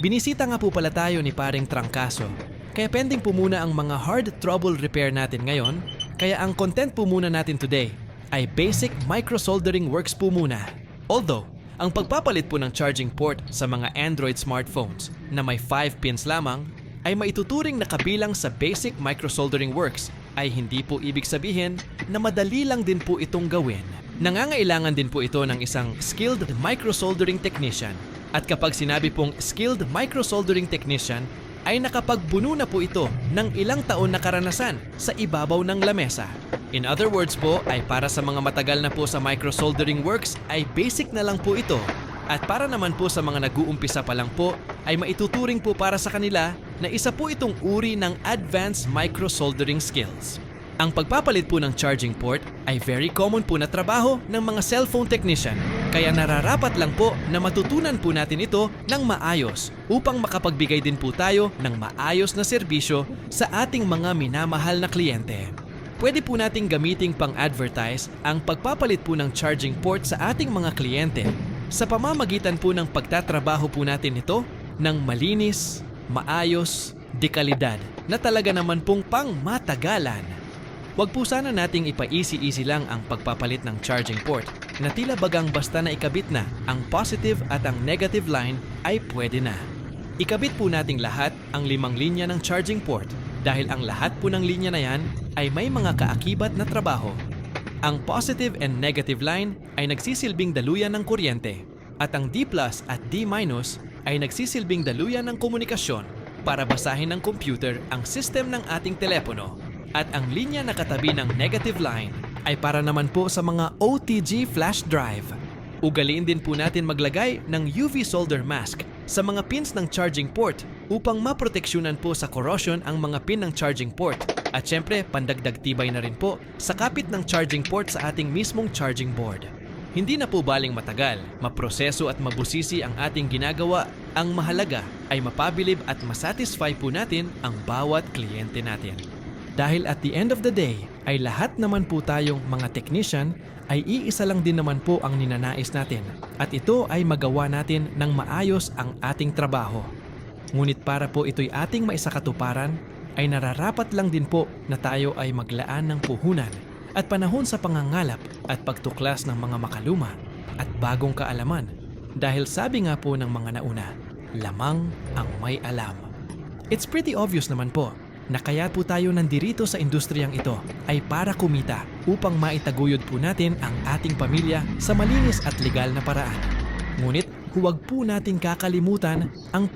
Binisita nga po pala tayo ni paring Trangkaso. Kaya pending po muna ang mga hard trouble repair natin ngayon. Kaya ang content po muna natin today ay basic microsoldering works po muna. Although, ang pagpapalit po ng charging port sa mga Android smartphones na may 5 pins lamang ay maituturing na kabilang sa basic microsoldering works ay hindi po ibig sabihin na madali lang din po itong gawin. Nangangailangan din po ito ng isang skilled microsoldering technician. At kapag sinabi pong skilled microsoldering technician, ay nakapagbuno na po ito ng ilang taon na karanasan sa ibabaw ng lamesa. In other words po, ay para sa mga matagal na po sa microsoldering works, ay basic na lang po ito. At para naman po sa mga nag-uumpisa pa lang po, ay maituturing po para sa kanila na isa po itong uri ng advanced microsoldering skills. Ang pagpapalit po ng charging port ay very common po na trabaho ng mga cellphone technician. Kaya nararapat lang po na matutunan po natin ito ng maayos upang makapagbigay din po tayo ng maayos na serbisyo sa ating mga minamahal na kliyente. Pwede po nating gamiting pang-advertise ang pagpapalit po ng charging port sa ating mga kliyente sa pamamagitan po ng pagtatrabaho po natin ito ng malinis, maayos, dekalidad na talaga naman pong pang-matagalan. Huwag po sana nating ipa-easy-easy lang ang pagpapalit ng charging port na tila bagang basta na ikabit na ang positive at ang negative line ay pwede na. Ikabit po nating lahat ang 5 linya ng charging port dahil ang lahat po ng linya na yan ay may mga kaakibat na trabaho. Ang positive and negative line ay nagsisilbing daluyan ng kuryente at ang D+ at D- ay nagsisilbing daluyan ng komunikasyon para basahin ng computer ang system ng ating telepono. At ang linya na katabi ng negative line ay para naman po sa mga OTG flash drive. Ugaliin din po natin maglagay ng UV solder mask sa mga pins ng charging port upang maproteksyonan po sa corrosion ang mga pin ng charging port. At syempre, pandagdag tibay na rin po sa kapit ng charging port sa ating mismong charging board. Hindi na po baling matagal, maproseso at mabusisi ang ating ginagawa. Ang mahalaga ay mapabilib at masatisfy po natin ang bawat kliyente natin. Dahil at the end of the day, ay lahat naman po tayong mga technician ay iisa lang din naman po ang ninanais natin. At ito ay magawa natin ng maayos ang ating trabaho. Ngunit para po ito'y ating maisakatuparan, ay nararapat lang din po na tayo ay maglaan ng puhunan at panahon sa pangangalap at pagtuklas ng mga makaluma at bagong kaalaman. Dahil sabi nga po ng mga nauna, lamang ang may alam. It's pretty obvious naman po na kaya po tayo nandirito sa industriyang ito ay para kumita upang maitaguyod po natin ang ating pamilya sa malinis at legal na paraan. Ngunit huwag po natin kakalimutan ang